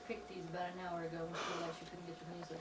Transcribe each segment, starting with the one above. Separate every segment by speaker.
Speaker 1: picked these about an hour ago when she realized she couldn't get the music.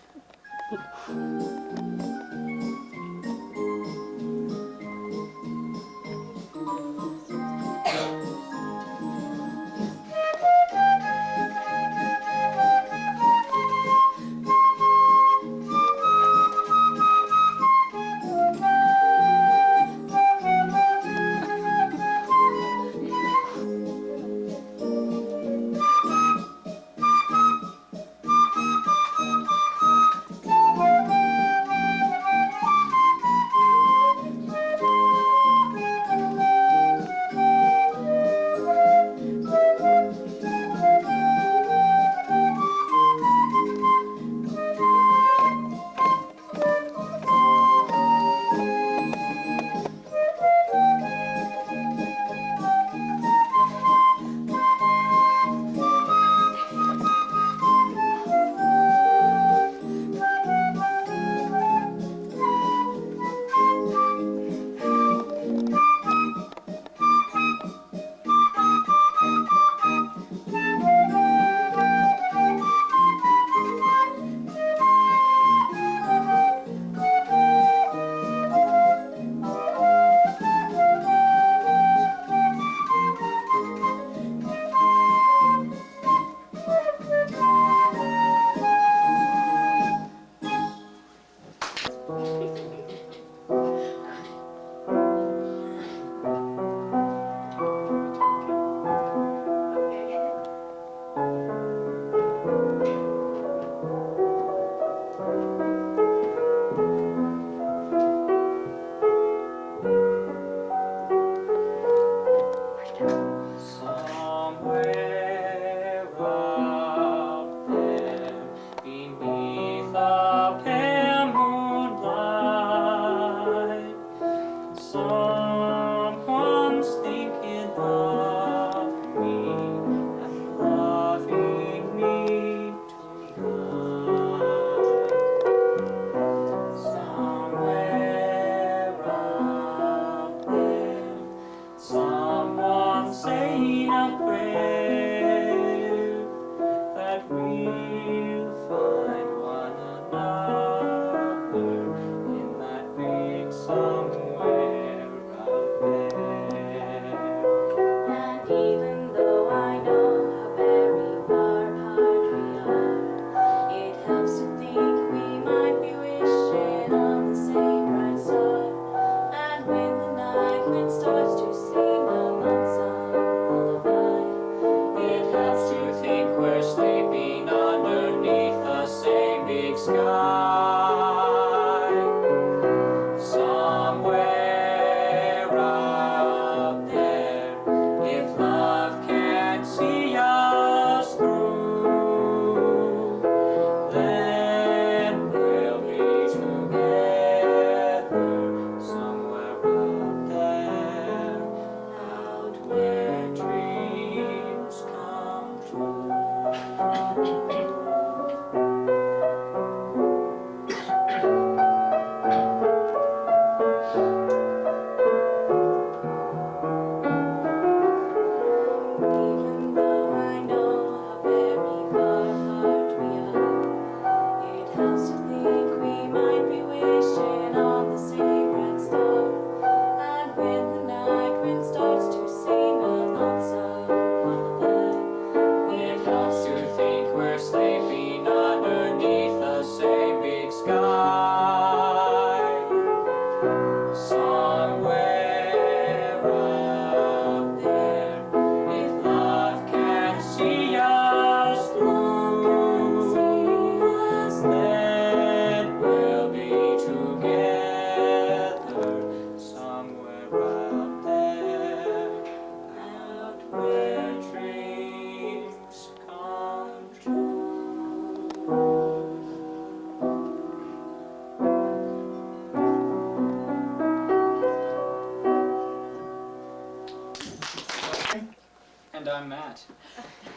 Speaker 2: And I'm Matt.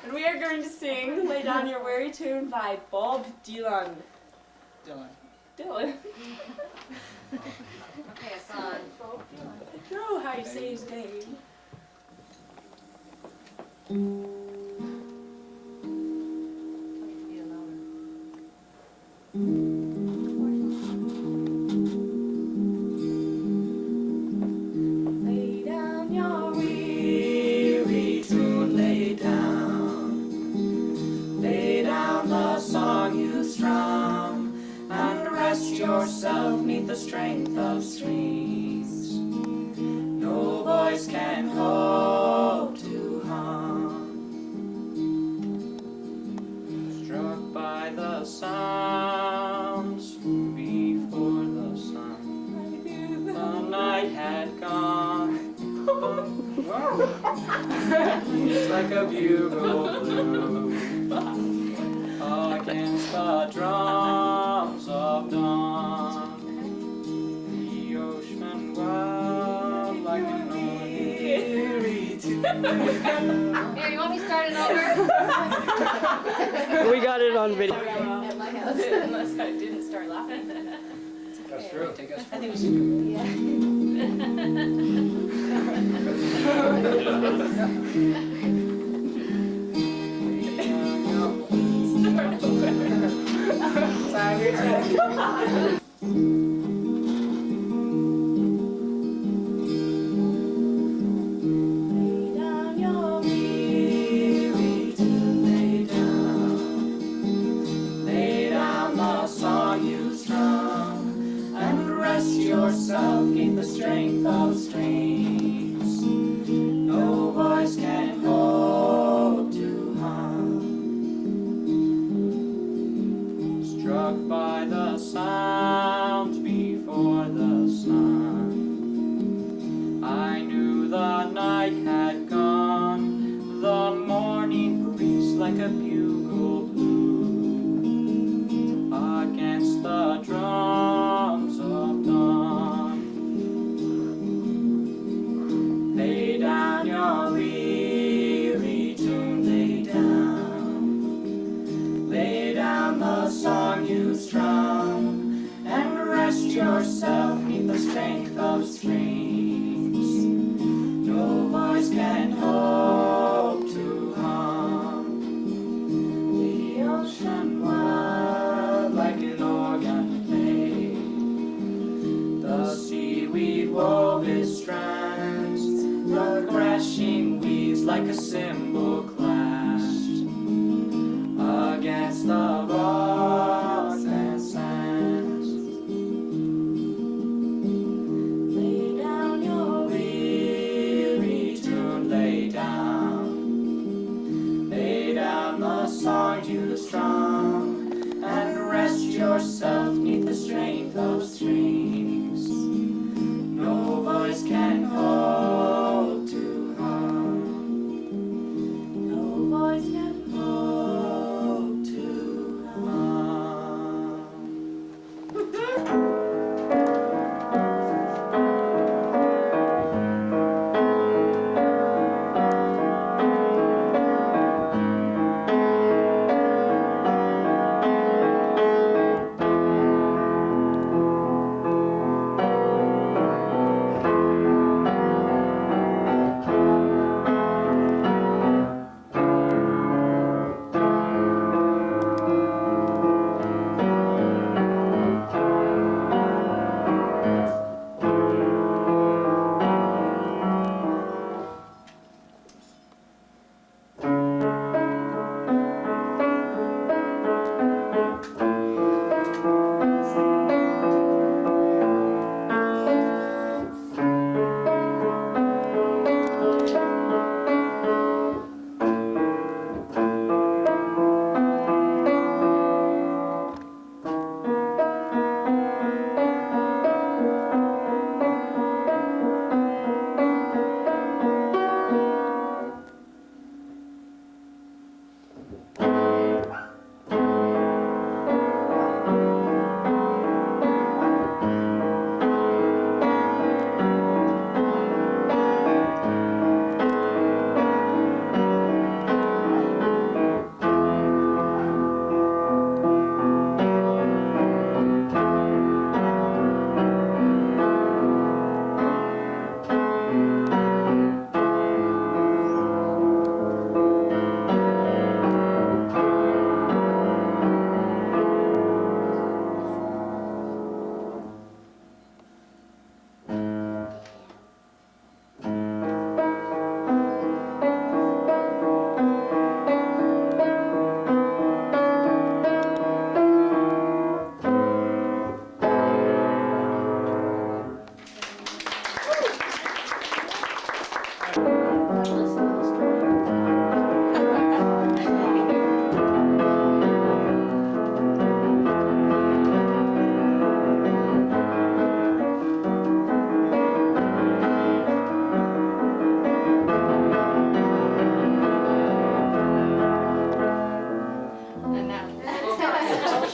Speaker 3: And we are going to sing Lay Down Your Weary Tune by Bob Dylan.
Speaker 2: Dylan.
Speaker 3: Dylan.
Speaker 1: Okay, a song.
Speaker 3: I know how you say his name.
Speaker 2: strum, and rest yourself 'neath the strength of strings. No voice can hope to hum. Struck by the sounds before the sun, the night had gone. It's like a bugle blew against the drums of dawn. The ocean wild like an eerie tune.
Speaker 1: Here, you want me starting over?
Speaker 4: We got it on video.
Speaker 1: At my house.
Speaker 3: Unless I didn't start laughing.
Speaker 2: That's true. Take us
Speaker 3: I think we should.
Speaker 1: Yeah.
Speaker 3: Lay down your weary tune, lay down.
Speaker 2: Lay down the song you strum, and rest yourself 'neath the strength of strings. No voice can hope to hum. Struck by the sounds before the sun, I knew the night had gone. The morning breeze like a bugle blew against the drums of dawn. Lay down your weary tune, lay down. Lay down the song you strum, and rest yourself 'neath the strength of strings. No voice can hope to hum. The ocean wild like an organ played, the seaweed wove its strands, the crashing weeds like a cymbal clashed against the rocks and sands. Lay down your weary tune, lay down. Lay down the song you strum, and rest yourself 'neath the strength of strings. No voice can hope to hum. No voice can hope to hum.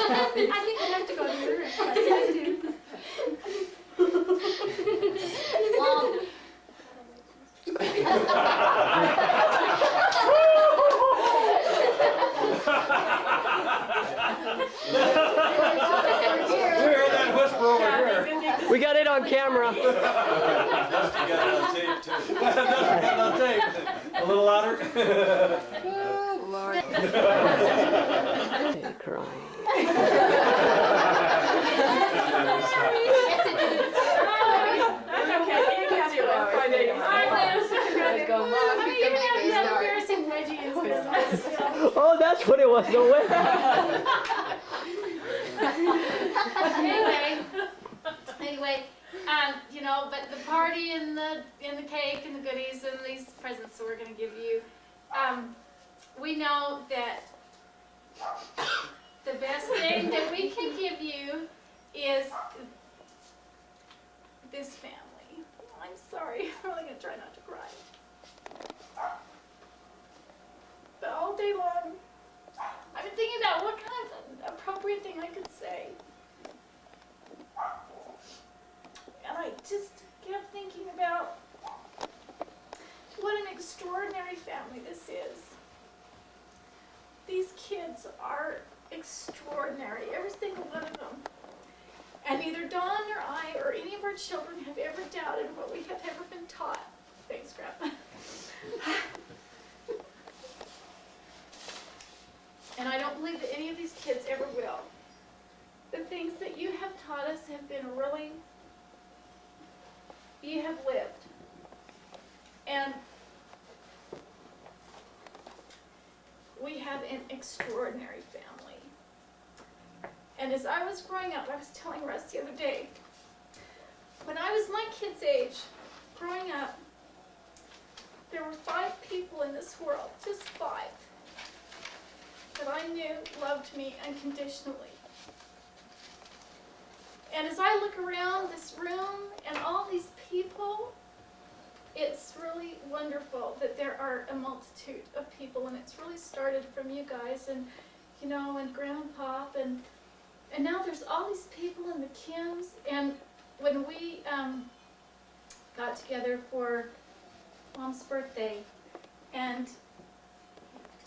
Speaker 1: I think I have to go to your room. I do. Well,
Speaker 4: We heard that whisper over here.
Speaker 5: We got it on camera.
Speaker 6: You got it on tape too.
Speaker 4: Got it on tape. A little louder.
Speaker 5: Crying.
Speaker 3: That's okay. You can do it. Cry baby.
Speaker 1: go, Mom. You can make me start.
Speaker 5: Oh, that's what it was. No way.
Speaker 1: Anyway, you know, but the party and the cake and the goodies and these presents that we're going to give you, we know that the best thing that we can give you is this family. I'm sorry, I'm really going to try not to cry. But all day long, I've been thinking about what kind of appropriate thing I could say. And I just kept thinking about what an extraordinary family this is. These kids are extraordinary, every single one of them. And neither Dawn or I or any of our children have ever doubted what we have ever been taught. Thanks, Grandma. And I don't believe that any of these kids ever will. The things that you have taught us have been really, you have lived. And we have an extraordinary family. And as I was growing up, I was telling Russ the other day, when I was my kid's age, growing up, there were 5 people in this world, just 5, that I knew loved me unconditionally. And as I look around this room and all these people, it's really wonderful that there are a multitude of people, and it's really started from you guys and, you know, and Grandma and Pop, and now there's all these people and the Kims. And when we got together for Mom's birthday, and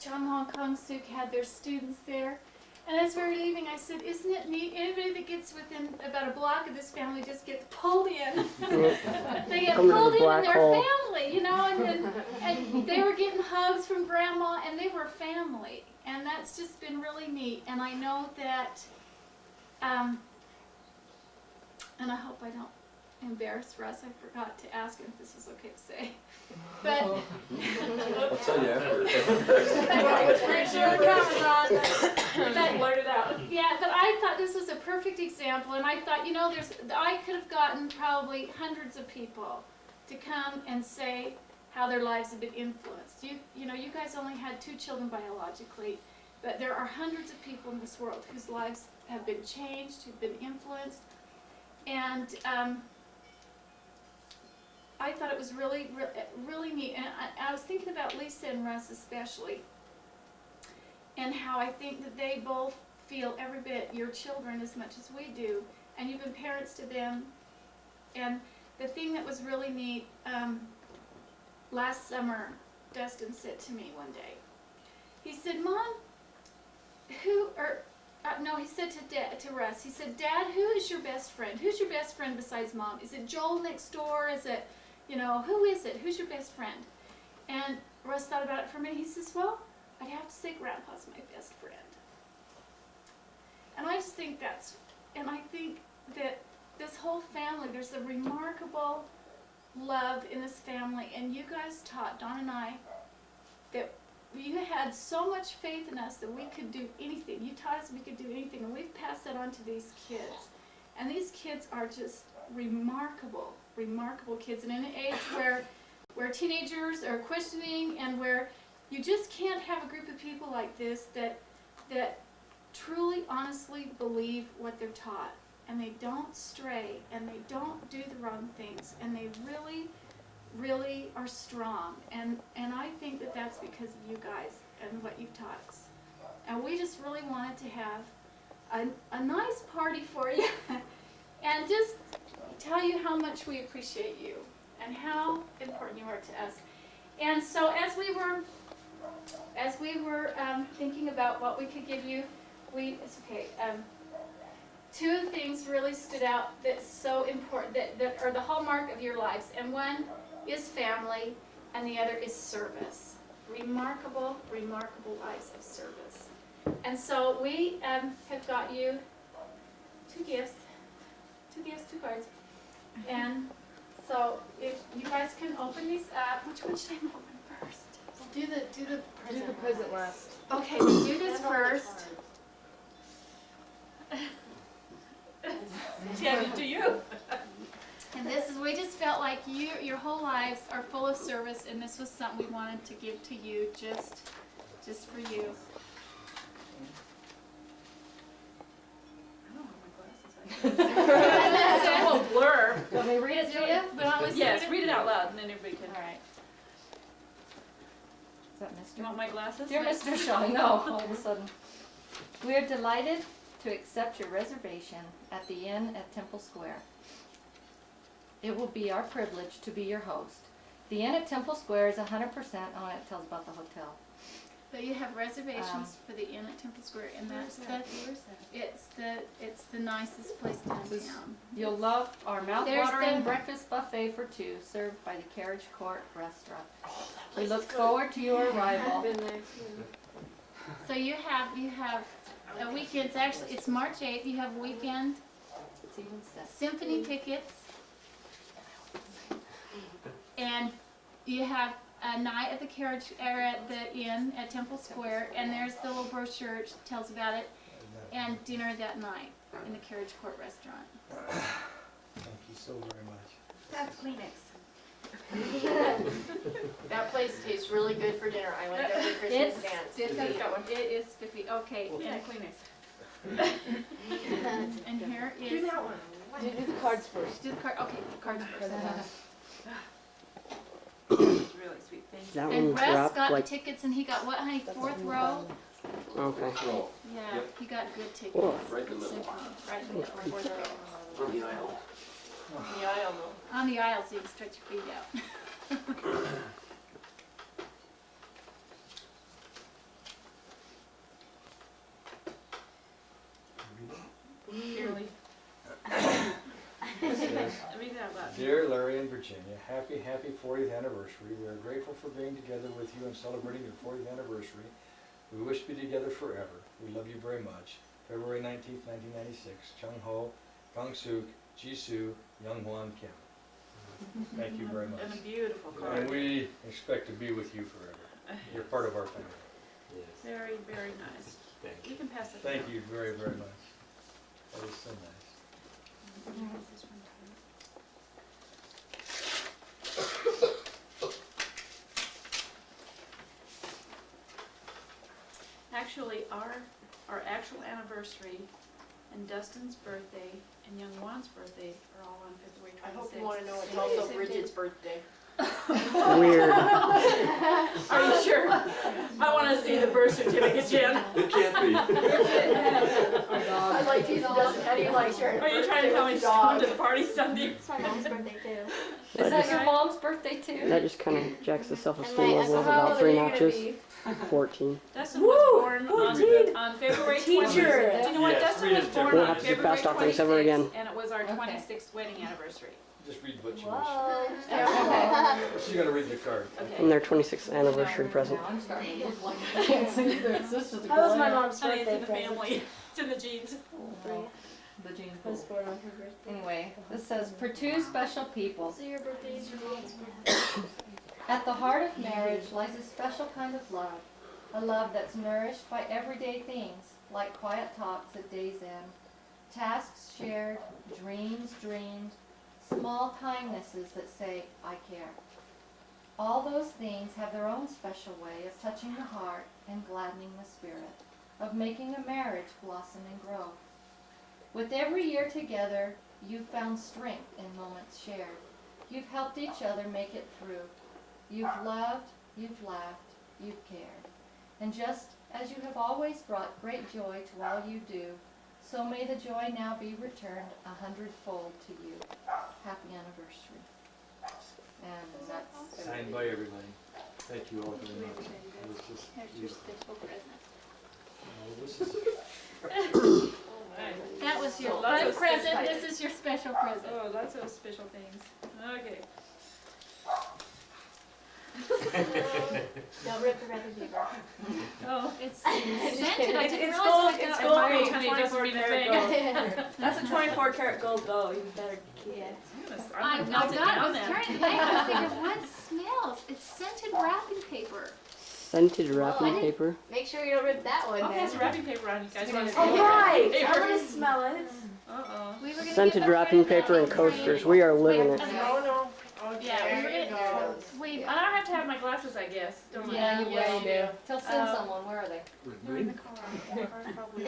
Speaker 1: John Hong Kong Suk had their students there, and as we were leaving, I said, isn't it neat? Anybody that gets within about a block of this family just gets pulled in. They get pulled in their family, you know, and they were getting hugs from Grandma, and they were family. And that's just been really neat. And I know that, and I hope I don't embarrass Russ. I forgot to ask him if this is okay to say. But
Speaker 6: I'll tell you after.
Speaker 3: Pretty sure the camera's on. But blurt it out.
Speaker 1: yeah, but I thought this was a perfect example, and I thought, you know, I could have gotten probably hundreds of people to come and say how their lives have been influenced. You know, you guys only had 2 children biologically, but there are hundreds of people in this world whose lives have been changed, who've been influenced, and I thought it was really, really neat. And I was thinking about Lisa and Russ especially, and how I think that they both feel every bit your children as much as we do, and you've been parents to them. And the thing that was really neat, last summer, Dustin said to me one day, he said, Mom, he said to Russ, he said, Dad, who is your best friend? Who's your best friend besides Mom? Is it Joel next door? Is it, you know, who is it? Who's your best friend? And Russ thought about it for a minute. He says, well, I'd have to say Grandpa's my best friend. And I just think and I think that this whole family, there's a remarkable love in this family, and you guys taught Dawn and I that you had so much faith in us that we could do anything. You taught us we could do anything, and we've passed that on to these kids. And these kids are just remarkable, remarkable kids, and in an age where teenagers are questioning, and where you just can't have a group of people like this that truly, honestly believe what they're taught, and they don't stray, and they don't do the wrong things, and they really, really are strong. And I think that that's because of you guys and what you've taught us. And we just really wanted to have a nice party for you and just tell you how much we appreciate you and how important you are to us. And so as we were thinking about what we could give you, two things really stood out that's so important, that are the hallmark of your lives. And one is family, and the other is service. Remarkable, remarkable lives of service. And so we have got you two cards. And so if you guys can open these up, which one should I open first?
Speaker 7: Do the present last.
Speaker 1: Okay, we do this first.
Speaker 3: Tammy, to you.
Speaker 1: And this is, we just felt like your whole lives are full of service, and this was something we wanted to give to you, just for you.
Speaker 3: It's a whole blur.
Speaker 7: Want me to read it to you?
Speaker 3: Yes, read it out loud and then everybody can.
Speaker 7: All right. Is that
Speaker 3: You want my glasses?
Speaker 7: Dear Mr. Shaw, no, all of a sudden. We are delighted to accept your reservation at the Inn at Temple Square. It will be our privilege to be your host. The Inn at Temple Square is 100%, oh, it tells about the hotel.
Speaker 1: But you have reservations for the Inn at Temple Square, and that's it's the nicest place downtown.
Speaker 7: You'll love our
Speaker 1: There's
Speaker 7: mouth-watering
Speaker 1: the-
Speaker 7: breakfast buffet for two, served by the Carriage Court Restaurant. We look forward to your arrival.
Speaker 1: So you have a weekend. Actually, it's March 8th. You have weekend
Speaker 7: It's even set.
Speaker 1: symphony tickets, and you have a night at the carriage or at the inn at Temple Square, and there's the little brochure that tells about it, and dinner that night in the Carriage Court Restaurant.
Speaker 4: Thank you so very much.
Speaker 8: That's Kleenex.
Speaker 7: That place tastes really good for dinner. I went there for
Speaker 1: It's
Speaker 7: Christmas dance.
Speaker 1: it is spiffy. Okay,
Speaker 3: Yeah,
Speaker 1: and,
Speaker 3: Kleenex.
Speaker 1: and here
Speaker 8: Do
Speaker 1: is
Speaker 8: that one.
Speaker 7: Do the cards first.
Speaker 1: do the card. Okay, the cards first.
Speaker 3: It's really sweet. Thank you.
Speaker 5: That
Speaker 1: And
Speaker 5: one
Speaker 1: Russ
Speaker 5: dropped
Speaker 1: got
Speaker 5: like.
Speaker 1: the tickets, and he got what, honey? Fourth row.
Speaker 5: Okay.
Speaker 6: Oh,
Speaker 1: Yeah,
Speaker 6: Yep.
Speaker 1: he got good tickets.
Speaker 5: Whoa.
Speaker 6: right in the middle.
Speaker 1: Symphony, right in the middle, fourth row.
Speaker 6: On the aisle.
Speaker 7: Yeah, I don't know.
Speaker 1: On the aisle, so you can stretch your feet out.
Speaker 3: Really. Read it out loud.
Speaker 4: Dear Larry and Virginia, happy 40th anniversary. We are grateful for being together with you and celebrating your 40th anniversary. We wish to be together forever. We love you very much. February 19th, 1996, Chung Ho, Kang Suk, Jisoo, Young Hwan Kim. Thank you very much.
Speaker 3: And a beautiful
Speaker 4: And
Speaker 3: card.
Speaker 4: we expect to be with you forever. You're part of our family.
Speaker 3: Very, very nice.
Speaker 6: Thank
Speaker 3: You can pass it.
Speaker 4: Thank
Speaker 3: down.
Speaker 4: you very, very much. That is so nice.
Speaker 3: Actually, our actual anniversary and Dustin's birthday and Young Juan's birthday are all on February 26th.
Speaker 7: I hope you want to know it's also Bridget's birthday.
Speaker 5: Weird.
Speaker 3: Are you sure? I want to see the birth certificate, Jen.
Speaker 6: It can't be.
Speaker 7: I like these dogs. How do you like your
Speaker 3: Are you trying to tell me she's going to the party Sunday?
Speaker 8: It's my mom's birthday too.
Speaker 7: Is that your mom's birthday too?
Speaker 5: That just kind of jacks the self-esteem
Speaker 8: And my
Speaker 5: level of
Speaker 8: how
Speaker 5: about
Speaker 8: old
Speaker 5: 3
Speaker 8: are you gonna
Speaker 5: notches.
Speaker 8: be?
Speaker 5: 14.
Speaker 3: Dustin was born on February 20th.
Speaker 7: Teacher.
Speaker 3: Do you know what?
Speaker 4: Yes,
Speaker 3: Dustin
Speaker 4: read
Speaker 3: was
Speaker 4: it,
Speaker 3: born
Speaker 4: Tim.
Speaker 5: We'll
Speaker 3: on
Speaker 5: have to do
Speaker 3: February
Speaker 5: fast talk things over
Speaker 3: 26th,
Speaker 5: again.
Speaker 3: and it was our
Speaker 7: Okay.
Speaker 3: 26th wedding anniversary.
Speaker 4: Just read what you wish.
Speaker 8: Whoa.
Speaker 7: Okay.
Speaker 4: She's gonna read the card.
Speaker 5: And their 26th anniversary present.
Speaker 7: Now I'm starting to look like I can't see their sisters.
Speaker 8: How was my mom's
Speaker 3: Honey, it's
Speaker 8: birthday
Speaker 3: in the
Speaker 8: present?
Speaker 3: family. It's in the genes.
Speaker 7: The gene
Speaker 8: I was
Speaker 7: pool.
Speaker 8: born on her birthday.
Speaker 7: Anyway, this says, for two special people.
Speaker 8: So your birthday is your mom's birthday.
Speaker 7: At the heart of marriage lies a special kind of love. A love that's nourished by everyday things, like quiet talks at day's end, tasks shared, dreams dreamed, small kindnesses that say, I care. All those things have their own special way of touching the heart and gladdening the spirit, of making a marriage blossom and grow. With every year together, you've found strength in moments shared. You've helped each other make it through. You've loved, you've laughed, you've cared. And just as you have always brought great joy to all you do, So may the joy now be returned 100-fold to you. Happy anniversary. And that's
Speaker 4: Signed by everybody. Thank you all very much. It was just
Speaker 1: Here's your special present.
Speaker 4: this is
Speaker 1: That was your
Speaker 3: Lots
Speaker 1: fun
Speaker 3: of
Speaker 1: present,
Speaker 3: special-
Speaker 1: this is your special present.
Speaker 3: Oh, lots of special things. Okay.
Speaker 8: Don't rip the wrapping paper.
Speaker 3: Oh,
Speaker 1: It's scented, I didn't
Speaker 9: It's
Speaker 1: realize
Speaker 9: gold,
Speaker 1: it
Speaker 9: it's
Speaker 1: was
Speaker 9: gold,
Speaker 1: that
Speaker 9: it's
Speaker 1: way.
Speaker 9: 24 karat gold. That's a 24 karat gold bow, you better keep it.
Speaker 1: I
Speaker 3: I'm
Speaker 1: got,
Speaker 3: gonna melt it
Speaker 1: I
Speaker 3: down
Speaker 1: was
Speaker 3: then.
Speaker 1: carrying the paper, I figured, what smells? It's scented wrapping paper.
Speaker 5: Scented wrapping
Speaker 8: Well,
Speaker 5: paper.
Speaker 8: Make sure you don't rip that one
Speaker 3: Okay,
Speaker 8: then.
Speaker 3: it's wrapping paper on you guys. Want to
Speaker 9: All right, I'm gonna smell it.
Speaker 3: Uh-oh.
Speaker 1: We were gonna
Speaker 5: Scented
Speaker 1: get the
Speaker 5: wrapping
Speaker 1: fruit
Speaker 5: paper and
Speaker 1: out.
Speaker 5: coasters. We are living it.
Speaker 9: No, no.
Speaker 1: Yeah, we were
Speaker 8: There
Speaker 1: gonna,
Speaker 8: goes.
Speaker 1: we,
Speaker 3: I don't have to have my glasses, I guess, don't I?
Speaker 7: Yeah, you
Speaker 8: Yeah,
Speaker 7: will.
Speaker 8: you do.
Speaker 7: Tell send
Speaker 3: Oh.
Speaker 7: someone, where are they?
Speaker 3: They're in the car. The car's probably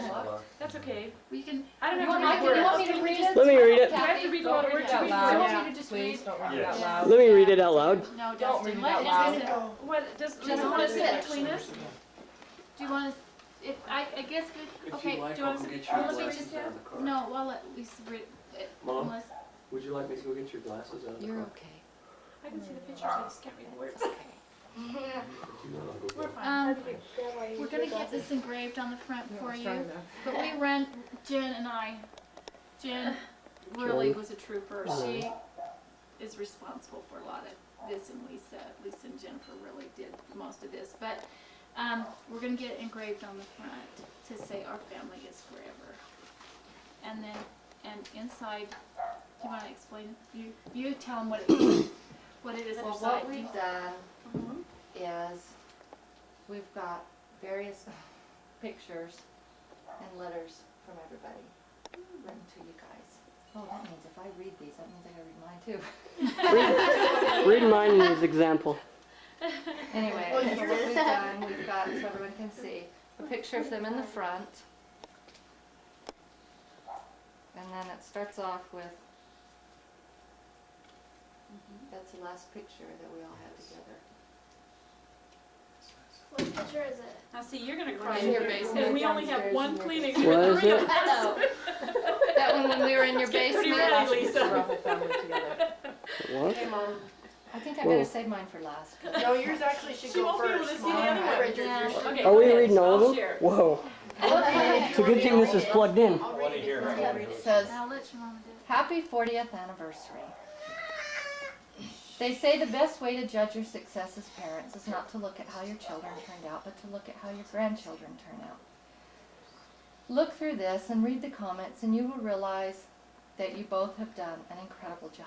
Speaker 3: locked. That's okay.
Speaker 1: we can,
Speaker 3: I don't
Speaker 7: You
Speaker 3: have
Speaker 7: want
Speaker 3: to
Speaker 7: me,
Speaker 3: read
Speaker 7: you want me
Speaker 3: words.
Speaker 7: to read it?
Speaker 5: Let me read it.
Speaker 3: Do I have to read a lot of words?
Speaker 7: Don't read it out
Speaker 1: you
Speaker 7: loud.
Speaker 1: want me to just read?
Speaker 9: don't read
Speaker 4: it out
Speaker 9: loud.
Speaker 5: Let me read it out loud.
Speaker 1: No,
Speaker 9: Don't read
Speaker 1: Dustin,
Speaker 9: it
Speaker 1: let
Speaker 9: out loud.
Speaker 1: Dustin,
Speaker 3: What, does
Speaker 1: Just
Speaker 3: Lisa
Speaker 1: wanna
Speaker 3: want to sit
Speaker 1: sit.
Speaker 3: between us?
Speaker 1: do you want us, if, I guess, we- okay,
Speaker 6: If you like,
Speaker 1: do you
Speaker 6: I'll
Speaker 1: want
Speaker 6: go
Speaker 1: us,
Speaker 6: get your
Speaker 1: let me
Speaker 6: glasses
Speaker 1: just,
Speaker 6: out of the car.
Speaker 1: no, well, let Lisa read it,
Speaker 6: Mom?
Speaker 1: unless,
Speaker 6: Would you like me to go get your glasses out of the
Speaker 7: You're
Speaker 6: car?
Speaker 7: okay.
Speaker 3: I can see the pictures, I just can't read the words.
Speaker 6: If you want, I'll go
Speaker 3: We're
Speaker 6: get
Speaker 3: fine.
Speaker 1: we're gonna get this engraved on the front for you, but we run, Jen and I, Jen really
Speaker 5: Jen.
Speaker 1: was a trooper, she is responsible for a lot of this, and Lisa and Jennifer really did most of this, but, we're gonna get it engraved on the front to say our family is forever. And then, and inside, do you wanna explain, you tell them what it is, what it is
Speaker 7: Well,
Speaker 1: inside.
Speaker 7: what we've done
Speaker 3: Mhm.
Speaker 7: is we've got various pictures and letters from everybody written to you guys. Oh, that means if I read these, that means I gotta read mine too.
Speaker 5: Read mine as example.
Speaker 7: Anyway,
Speaker 8: Well,
Speaker 7: here's
Speaker 8: you
Speaker 7: what
Speaker 8: did.
Speaker 7: we've done. We've got, so everyone can see, a picture of them in the front. And then it starts off with, that's the last picture that we all had together.
Speaker 8: What picture is it?
Speaker 3: Now, see, you're gonna cry
Speaker 7: In your
Speaker 3: because
Speaker 7: basement,
Speaker 3: we only have
Speaker 7: downstairs
Speaker 3: one
Speaker 7: in your
Speaker 3: Kleenex.
Speaker 5: basement. What is it?
Speaker 7: That one when we were in your
Speaker 3: It's getting pretty
Speaker 7: basement.
Speaker 3: ready, Lisa.
Speaker 9: Our whole family together.
Speaker 5: What?
Speaker 9: Hey, Mom.
Speaker 7: I think I
Speaker 5: Whoa.
Speaker 7: better save mine for last.
Speaker 9: No, yours actually should
Speaker 3: She
Speaker 9: go
Speaker 3: won't be able
Speaker 9: first.
Speaker 3: to see the
Speaker 9: Mom.
Speaker 3: other
Speaker 9: I
Speaker 3: one.
Speaker 9: read yours. Yours should
Speaker 7: Okay.
Speaker 5: Are we
Speaker 3: go ahead.
Speaker 5: reading all of
Speaker 3: I'll
Speaker 5: them?
Speaker 3: share.
Speaker 5: Whoa. It's a good thing this is plugged in.
Speaker 8: I'll
Speaker 4: Wanna
Speaker 8: read
Speaker 4: hear
Speaker 8: it.
Speaker 4: it.
Speaker 7: It says,
Speaker 1: Now let your mama do it.
Speaker 7: Happy 40th anniversary. They say the best way to judge your success as parents is not to look at how your children turned out, but to look at how your grandchildren turn out. Look through this and read the comments and you will realize that you both have done an incredible job.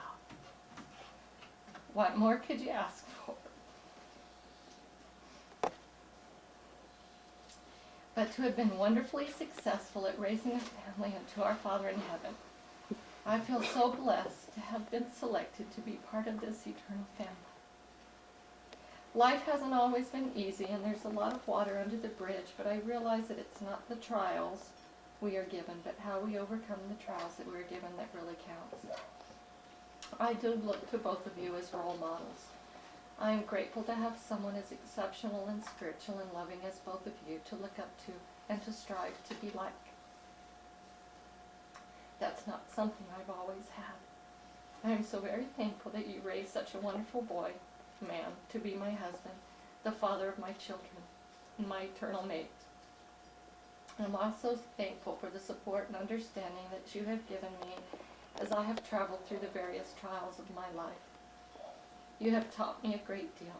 Speaker 7: What more could you ask for? But to have been wonderfully successful at raising a family unto our Father in heaven. I feel so blessed to have been selected to be part of this eternal family. Life hasn't always been easy and there's a lot of water under the bridge, but I realize that it's not the trials we are given, but how we overcome the trials that we're given that really counts. I do look to both of you as role models. I am grateful to have someone as exceptional and spiritual and loving as both of you to look up to and to strive to be like. That's not something I've always had. I am so very thankful that you raised such a wonderful boy, man, to be my husband, the father of my children, and my eternal mate. I'm also thankful for the support and understanding that you have given me as I have traveled through the various trials of my life. You have taught me a great deal.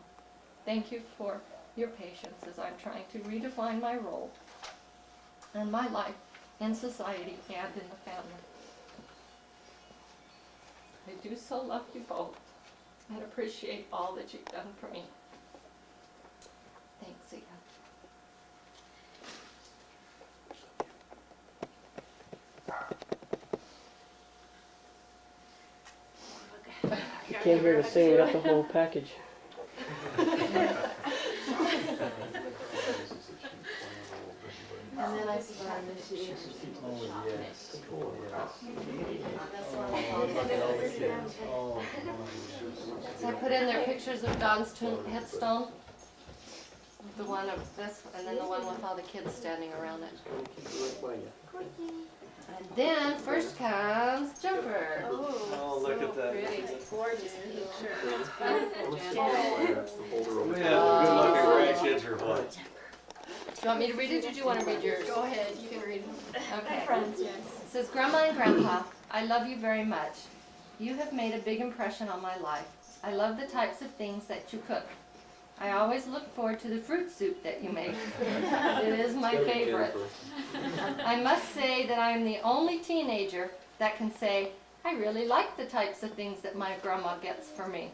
Speaker 7: Thank you for your patience as I'm trying to redefine my role and my life in society and in the family. I do so love you both and appreciate all that you've done for me. Thanks again.
Speaker 5: You can't hear the sing, we got the whole package.
Speaker 7: And then I signed this sheet.
Speaker 4: Oh, yes. Oh,
Speaker 7: So I put in their pictures of Don's headstone. The one of this, and then the one with all the kids standing around it.
Speaker 6: Keep it right by you.
Speaker 7: And then first comes Jumper.
Speaker 4: Oh, look at that.
Speaker 7: Pretty.
Speaker 3: Gorgeous picture.
Speaker 6: That's the folder over
Speaker 4: We
Speaker 6: there.
Speaker 4: have good looking grandkids or what?
Speaker 7: Do you want me to read it or do you want to read yours?
Speaker 8: Go ahead, you can read them.
Speaker 7: Okay.
Speaker 8: Friends, yes.
Speaker 7: It says, Grandma and Grandpa, I love you very much. You have made a big impression on my life. I love the types of things that you cook. I always look forward to the fruit soup that you make. It is my
Speaker 6: Good,
Speaker 7: favorite.
Speaker 6: Jennifer.
Speaker 7: I must say that I am the only teenager that can say, I really like the types of things that my grandma gets for me.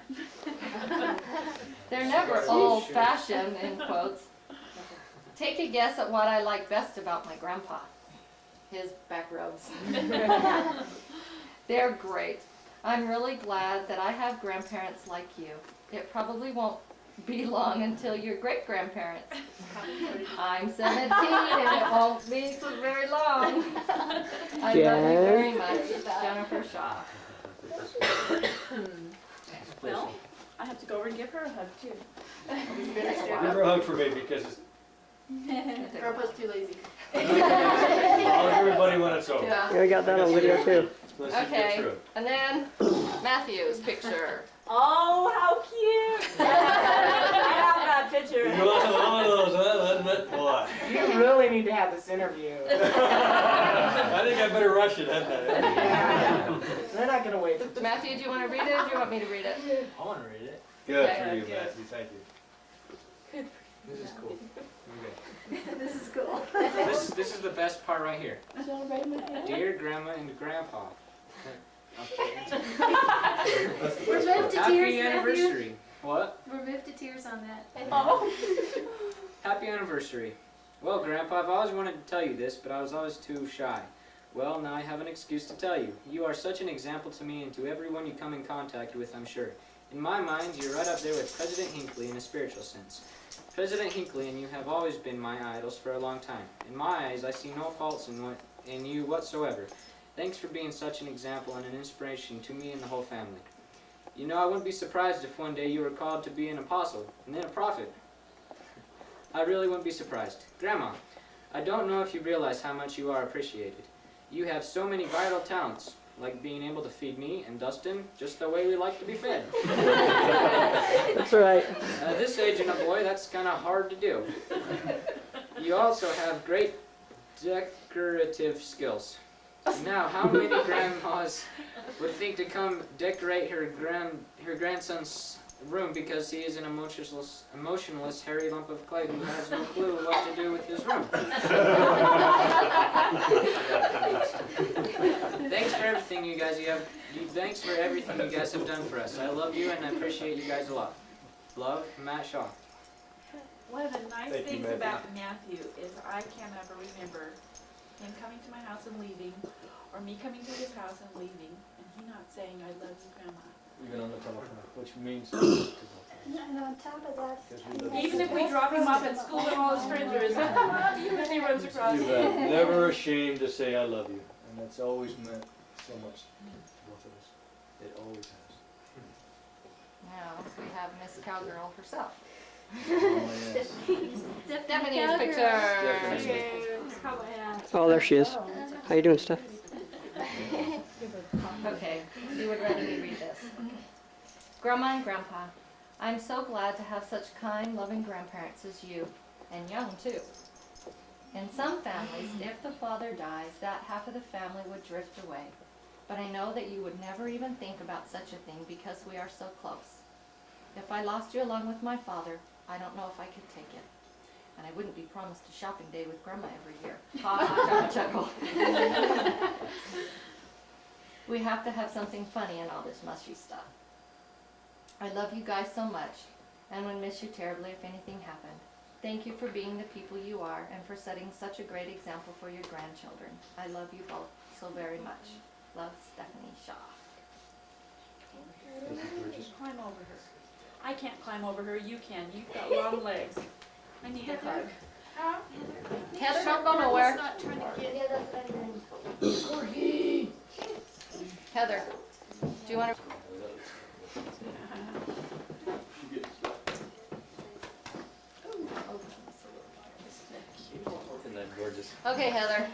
Speaker 7: They're never old-fashioned, in quotes. Take a guess at what I like best about my grandpa. His back rubs. They're great. I'm really glad that I have grandparents like you. It probably won't be long until you're great-grandparents. I'm 17 and it won't be so very long. I love you very much, Jennifer Shaw.
Speaker 3: Well, I have to go over and give her a hug too.
Speaker 4: Give her a hug for me because it's,
Speaker 8: Grandpa's too lazy.
Speaker 4: I'll hug everybody when it's over.
Speaker 7: Yeah.
Speaker 5: Yeah, we got that on video too.
Speaker 4: Let's just get
Speaker 7: Okay,
Speaker 4: through it.
Speaker 7: and then Matthew's picture.
Speaker 9: Oh, how cute! I have that picture.
Speaker 4: You want one of those, huh? That's it, boy.
Speaker 10: You really need to have this interview.
Speaker 4: I think I better rush it, hadn't I?
Speaker 10: They're not gonna wait.
Speaker 7: Matthew, do you want to read it or do you want me to read it?
Speaker 10: I want to read it.
Speaker 4: Good
Speaker 7: Okay,
Speaker 4: for you,
Speaker 7: good.
Speaker 4: Matthew, thank you.
Speaker 6: This is cool.
Speaker 8: This is cool.
Speaker 11: This is the best part right here. Dear Grandma and Grandpa.
Speaker 8: We're moved to tears,
Speaker 11: Happy
Speaker 8: Matthew.
Speaker 11: anniversary. What?
Speaker 8: We're moved to tears on that.
Speaker 11: Oh. Happy anniversary. Well, Grandpa, I've always wanted to tell you this, but I was always too shy. Well, now I have an excuse to tell you. You are such an example to me and to everyone you come in contact with, I'm sure. In my mind, you're right up there with President Hinckley in a spiritual sense. President Hinckley and you have always been my idols for a long time. In my eyes, I see no faults in you whatsoever. Thanks for being such an example and an inspiration to me and the whole family. You know, I wouldn't be surprised if one day you were called to be an apostle and then a prophet. I really wouldn't be surprised. Grandma, I don't know if you realize how much you are appreciated. You have so many vital talents, like being able to feed me and Dustin just the way we like to be fed.
Speaker 5: That's right.
Speaker 11: At this age in a boy, that's kind of hard to do. You also have great decorative skills. Now, how many grandmas would think to come decorate her grandson's room because he is an emotionless hairy lump of clay who has no clue what to do with his room? Thanks for everything you guys Thanks for everything you guys have done for us. I love you and I appreciate you guys a lot. Love, Matt Shaw.
Speaker 3: One of the nice
Speaker 4: Thank you,
Speaker 3: things
Speaker 4: Matthew.
Speaker 3: about Matthew is I can't ever remember him coming to my house and leaving, or me coming to his house and leaving, and he not saying, I love you, Grandma.
Speaker 4: Even on the telephone, which means.
Speaker 8: And on top of that,
Speaker 3: Even if we drop him off at school and all his friends are, I love you, and he runs across.
Speaker 4: You've never ashamed to say I love you, and that's always meant so much to both of us. It always has.
Speaker 7: Now we have Miss Cowgirl herself.
Speaker 4: Oh, yes.
Speaker 7: Stephanie's picture.
Speaker 5: Oh, there she is. How you doing, Steph?
Speaker 7: Okay, you would rather me read this. Grandma and Grandpa, I'm so glad to have such kind, loving grandparents as you, and young too. In some families, if the father dies, that half of the family would drift away. But I know that you would never even think about such a thing because we are so close. If I lost you along with my father, I don't know if I could take it. And I wouldn't be promised a shopping day with Grandma every year. Ha ha, chuckle. We have to have something funny in all this mushy stuff. I love you guys so much, and would miss you terribly if anything happened. Thank you for being the people you are, and for setting such a great example for your grandchildren. I love you both so very much. Love, Stephanie Shaw.
Speaker 3: Just climb over her. I can't climb over her, you can. You've got long legs. I need a hug.
Speaker 7: Heather, don't go nowhere.
Speaker 8: not trying to get
Speaker 7: Heather, do you want to? Okay, Heather.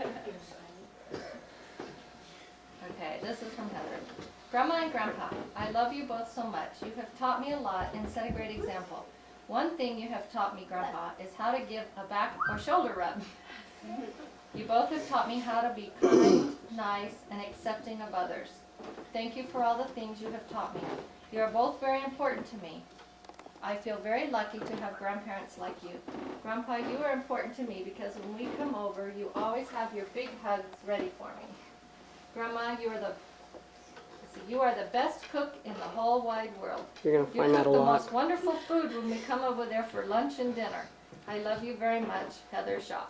Speaker 7: Okay, this is from Heather. Grandma and Grandpa, I love you both so much. You have taught me a lot and set a great example. One thing you have taught me, Grandpa, is how to give a back or shoulder rub. You both have taught me how to be kind, nice, and accepting of others. Thank you for all the things you have taught me. You are both very important to me. I feel very lucky to have grandparents like you. Grandpa, you are important to me because when we come over, you always have your big hugs ready for me. Grandma, you are the best cook in the whole wide world.
Speaker 5: You're gonna
Speaker 7: You
Speaker 5: find
Speaker 7: cook
Speaker 5: that a
Speaker 7: the
Speaker 5: lot.
Speaker 7: most wonderful food when we come over there for lunch and dinner. I love you very much, Heather Shaw.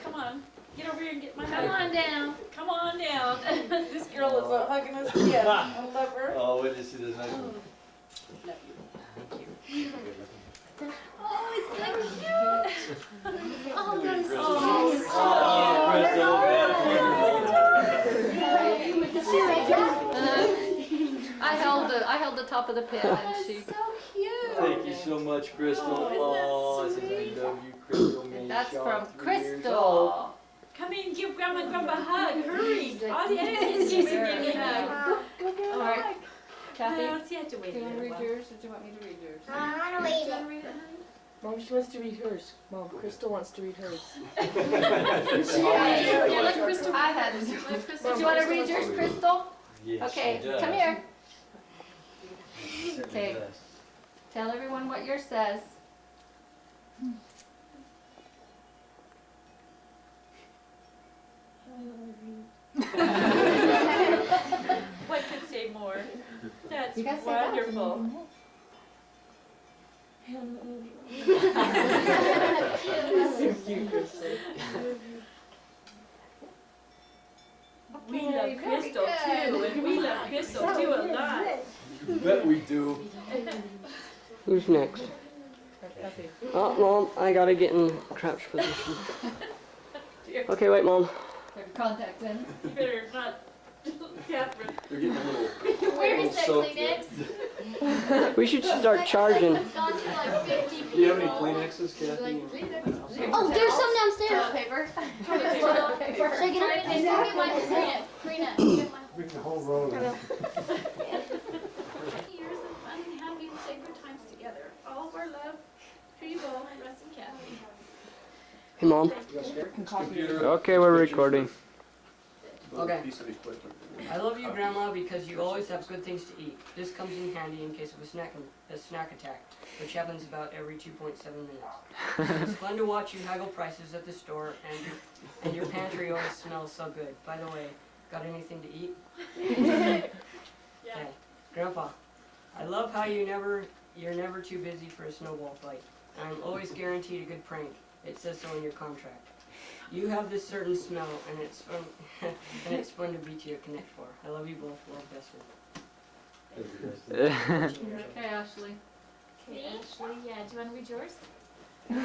Speaker 3: Come on, get over here and get my
Speaker 1: Come
Speaker 3: hug.
Speaker 1: on down.
Speaker 3: Come on down. This girl is hugging us kid. I love her.
Speaker 4: Oh, wait, this is nice one.
Speaker 1: Oh, it's so cute. Oh, that is so
Speaker 7: I held the top of the pin and she.
Speaker 1: so cute.
Speaker 4: Thank you so much, Crystal.
Speaker 1: Oh, isn't that
Speaker 4: it says
Speaker 1: sweet?
Speaker 4: I love you, Crystal. May
Speaker 7: That's
Speaker 4: Shaw,
Speaker 7: from
Speaker 4: 3 years old.
Speaker 7: Crystal.
Speaker 3: Come in, give Grandma and Grandpa a hug. Hurry. All the enemies give me a hug.
Speaker 7: All right, Kathy,
Speaker 3: Well, you have to wait
Speaker 7: do you
Speaker 3: a
Speaker 7: want to
Speaker 3: little
Speaker 7: read
Speaker 3: while.
Speaker 7: yours or do you want me to read yours?
Speaker 8: I wanna read it.
Speaker 9: Mom, she wants to read hers. Mom, Crystal wants to read hers.
Speaker 1: Yeah, let Crystal.
Speaker 7: I had.
Speaker 1: Let Crystal.
Speaker 7: Do you want to read yours, Crystal?
Speaker 4: Yes,
Speaker 7: Okay,
Speaker 4: she does.
Speaker 7: come here.
Speaker 4: Certainly
Speaker 7: Okay.
Speaker 4: does.
Speaker 7: Tell everyone what yours says.
Speaker 3: What could say more? That's
Speaker 7: You gotta say that.
Speaker 3: wonderful. We love Crystal too, and we love Crystal too a lot.
Speaker 4: You bet we do.
Speaker 5: Who's next?
Speaker 9: Kathy.
Speaker 5: Oh, Mom, I gotta get in crouch position. Okay, wait, Mom.
Speaker 7: Put your contacts in.
Speaker 3: You better not, Catherine.
Speaker 4: They're getting a little.
Speaker 1: Where is that
Speaker 4: soaked
Speaker 1: Kleenex?
Speaker 5: We should start charging.
Speaker 1: It's gone to like 50 people.
Speaker 4: Do you have any Kleenexes, Kathy?
Speaker 1: Like, Kleenex.
Speaker 8: Oh, there's some downstairs.
Speaker 1: Toilet paper.
Speaker 8: Toilet paper. Should I get it?
Speaker 1: And get my Kleenex. Kleenex. Get my
Speaker 4: Bring the whole road.
Speaker 1: years of fun and happy and sacred times together. All of our love to you both, Russ and Kathy.
Speaker 5: Hey, Mom.
Speaker 4: Computer.
Speaker 5: Okay, we're recording.
Speaker 6: Okay. Piece of equipment.
Speaker 12: I love you, Grandma, because you always have good things to eat. This comes in handy in case of a snack attack, which happens about every 2.7 minutes. It's fun to watch you haggle prices at the store, and your pantry always smells so good. By the way, got anything to eat? Okay. Grandpa, I love how you're never too busy for a snowball fight. And I'm always guaranteed a good prank. It says so in your contract. You have this certain smell, and it's fun, and it's fun to beat you at Connect Four. I love you both. Love, Bessman.
Speaker 7: Okay, Ashley.
Speaker 1: Okay, Ashley, yeah, do you want to read yours? Do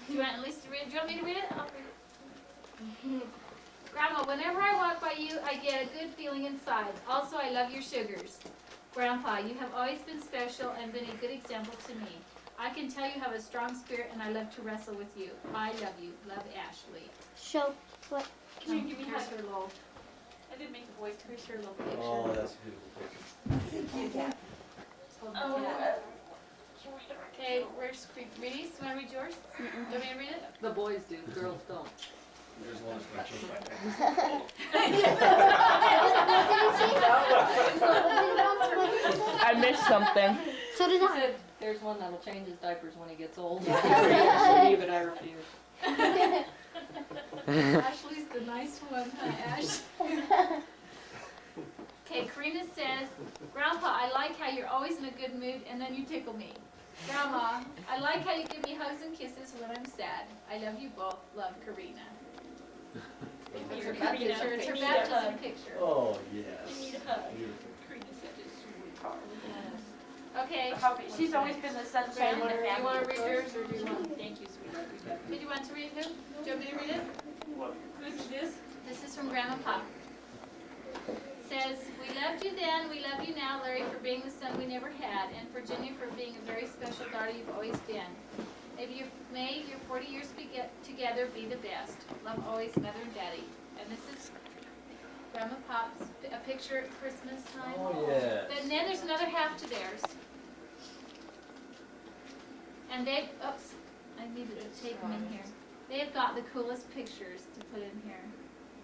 Speaker 1: you want at least to read it? Do you want me to read it? I'll read it. Grandma, whenever I walk by you, I get a good feeling inside. Also, I love your sugars. Grandpa, you have always been special and been a good example to me. I can tell you have a strong spirit and I love to wrestle with you. I love you. Love, Ashley.
Speaker 8: Show what?
Speaker 3: Can you give me a hug?
Speaker 1: Here's her little.
Speaker 3: I didn't make the voice. Here's her little picture.
Speaker 4: Oh, that's a beautiful picture.
Speaker 1: Oh, okay, where's Reese? You want to read yours? Do you want me to read it?
Speaker 9: The boys do, girls don't.
Speaker 4: There's one that's going to change my name.
Speaker 9: I missed something.
Speaker 8: So did I.
Speaker 7: There's one that'll change his diapers when he gets old.
Speaker 12: Me, but I refuse.
Speaker 1: Ashley's the nice one, huh, Ash? Okay, Karina says, Grandpa, I like how you're always in a good mood and then you tickle me. Grandma, I like how you give me hugs and kisses when I'm sad. I love you both. Love, Karina. It's her
Speaker 3: Karina,
Speaker 1: picture. It's her
Speaker 3: you need a
Speaker 1: baptism
Speaker 3: hug.
Speaker 1: picture.
Speaker 4: Oh, yes.
Speaker 3: You need a hug.
Speaker 4: Beautiful.
Speaker 3: Karina's such a sweetheart.
Speaker 1: Okay.
Speaker 3: She's always been the sunshine in the
Speaker 1: Do
Speaker 3: family.
Speaker 1: you want to read yours or do you want?
Speaker 3: Thank you, sweetheart.
Speaker 1: Did you want to read it? Do you want me to read it?
Speaker 3: Who's this?
Speaker 1: This is from Grandma Pop. Says, we loved you then, we love you now, Larry, for being the son we never had, and for Jenny for being a very special daughter you've always been.
Speaker 13: May your 40 years together be the best. Love always, Mother and Daddy. And this is Grandma Pop's a picture at Christmas time.
Speaker 4: Oh, yes.
Speaker 13: And then there's another half to theirs. And they, oops, I needed to take them in here. They've got the coolest pictures to put in here.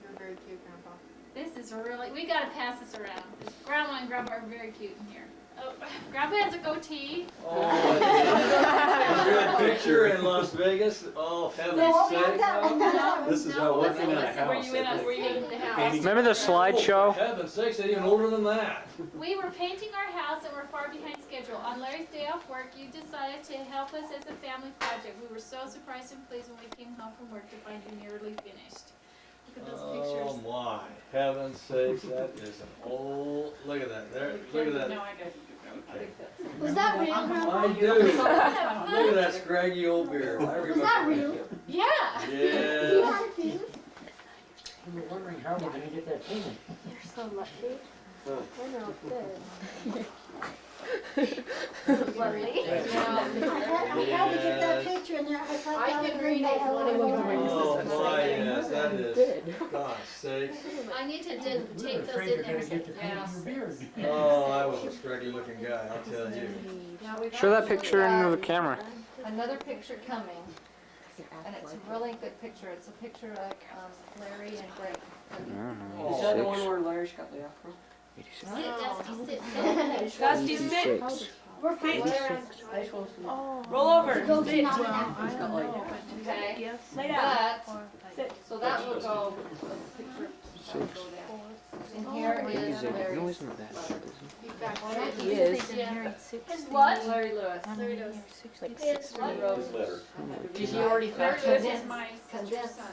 Speaker 7: You're very cute, Grandpa.
Speaker 13: This is really, we gotta pass this around. Grandma and Grandpa are very cute in here. Oh, Grandpa has a goatee.
Speaker 4: Oh, a good picture in Las Vegas. Oh, heaven's sake.
Speaker 6: This is how working in a
Speaker 13: Were
Speaker 6: house.
Speaker 13: you in the house?
Speaker 11: Remember the slideshow?
Speaker 4: For heaven's sakes, they're even older than that.
Speaker 13: We were painting our house and we're far behind schedule. On Larry's day off work, you decided to help us as a family project. We were so surprised and pleased when we came home from work to find you nearly finished. Look at those pictures.
Speaker 4: Oh my, heaven's sakes, that is an old, look at that, there, look at that.
Speaker 3: No, I got it.
Speaker 4: Okay.
Speaker 8: Was that real, Grandpa?
Speaker 4: I do. Look at that scraggy old beard. I remember.
Speaker 8: Was that real?
Speaker 13: Yeah.
Speaker 4: Yeah.
Speaker 10: I'm wondering how we're gonna get that payment.
Speaker 8: You're so lucky. I know, good.
Speaker 13: Lovely.
Speaker 8: I had to get that picture in there. I can read it.
Speaker 4: Oh my, yes, that is, gosh sakes.
Speaker 13: I need to tape those in there. Yeah.
Speaker 4: Oh, I was a scraggy looking guy, I'll tell you.
Speaker 7: Now we've
Speaker 11: Show that
Speaker 7: actually
Speaker 11: picture
Speaker 7: got
Speaker 11: into the camera.
Speaker 7: another picture coming, and it's a really good picture. It's a picture of Larry and Greg.
Speaker 12: Is that the one where Larry's got the afro?
Speaker 13: Sit, Dusty, sit.
Speaker 9: Dusty, sit.
Speaker 8: We're fine.
Speaker 9: Roll over.
Speaker 8: Go to
Speaker 9: Sit.
Speaker 8: mom and dad.
Speaker 12: He's got like,
Speaker 7: Okay,
Speaker 9: Lay down.
Speaker 7: but, so that will go, the picture that will go there. And here is Larry's.
Speaker 5: He is.
Speaker 13: His what?
Speaker 7: Larry Lewis.
Speaker 13: Larry Lewis.
Speaker 7: His letter.
Speaker 12: did he already
Speaker 13: Larry
Speaker 12: fax
Speaker 13: Lewis
Speaker 12: it?
Speaker 13: is my sister's son.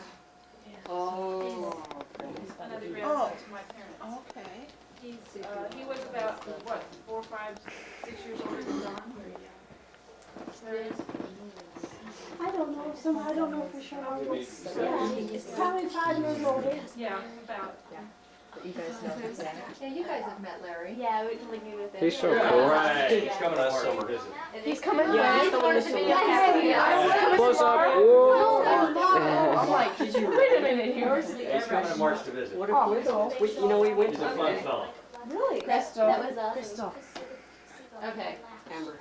Speaker 12: Oh.
Speaker 13: Another grandson to my parents.
Speaker 9: Okay.
Speaker 13: He was about, what, 4, 5, 6 years older than Don?
Speaker 8: I don't know, I don't know for sure. Probably 5 years older.
Speaker 13: Yeah, about.
Speaker 5: You guys know.
Speaker 7: Yeah, you guys have met Larry.
Speaker 8: Yeah, we can leave you with it.
Speaker 11: He's so
Speaker 4: Yeah,
Speaker 11: cool.
Speaker 6: Right, he's coming to us summer visit.
Speaker 8: He's coming
Speaker 9: Yeah, he's
Speaker 8: back.
Speaker 9: going to be a
Speaker 8: Yeah.
Speaker 11: Close up.
Speaker 12: I'm like, did you?
Speaker 9: Wait a minute here.
Speaker 6: He's coming in March to visit.
Speaker 12: What a coincidence. We, you know, we went
Speaker 6: He's
Speaker 12: to
Speaker 6: a fun fella.
Speaker 8: Really? That was awesome.
Speaker 7: Okay,
Speaker 12: Amber.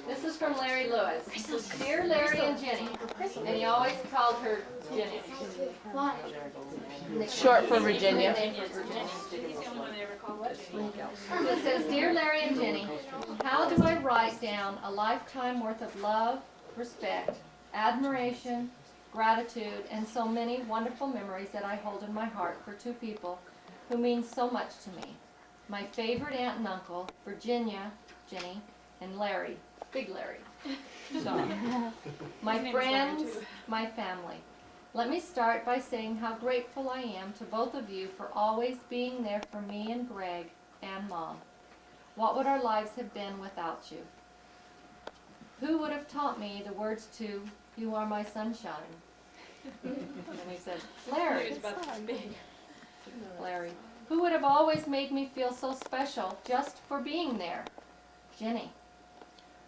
Speaker 7: this is from Larry Lewis. This is Dear Larry and Jenny, and he always called her Jenny.
Speaker 8: Why?
Speaker 9: Short for Virginia.
Speaker 13: He's the only one that ever called it.
Speaker 7: It says, Dear Larry and Jenny, how do I write down a lifetime worth of love, respect, admiration, gratitude, and so many wonderful memories that I hold in my heart for two people who mean so much to me? My favorite aunt and uncle, Virginia, Jenny, and Larry, Big Larry. So, my
Speaker 13: His name is Larry,
Speaker 7: friends,
Speaker 13: too.
Speaker 7: my family. Let me start by saying how grateful I am to both of you for always being there for me and Greg and Mom. What would our lives have been without you? Who would have taught me the words to You Are My Sunshine? And he said, Larry.
Speaker 13: It's about this big.
Speaker 7: Larry. Who would have always made me feel so special just for being there? Jenny.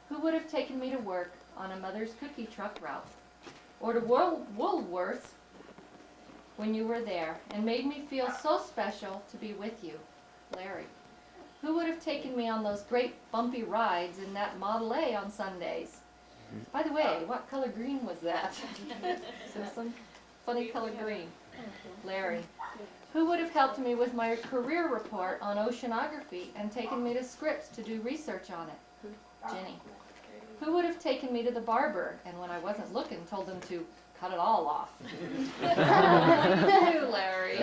Speaker 7: Who would have taken me to work on a mother's cookie truck route? Or to Woolworths when you were there and made me feel so special to be with you? Larry. Who would have taken me on those great bumpy rides in that Model A on Sundays? By the way, what color green was that? Some funny color green. Larry. Who would have helped me with my career report on oceanography and taken me to Scripps to do research on it? Jenny. Who would have taken me to the barber and when I wasn't looking told them to cut it all off? You, Larry.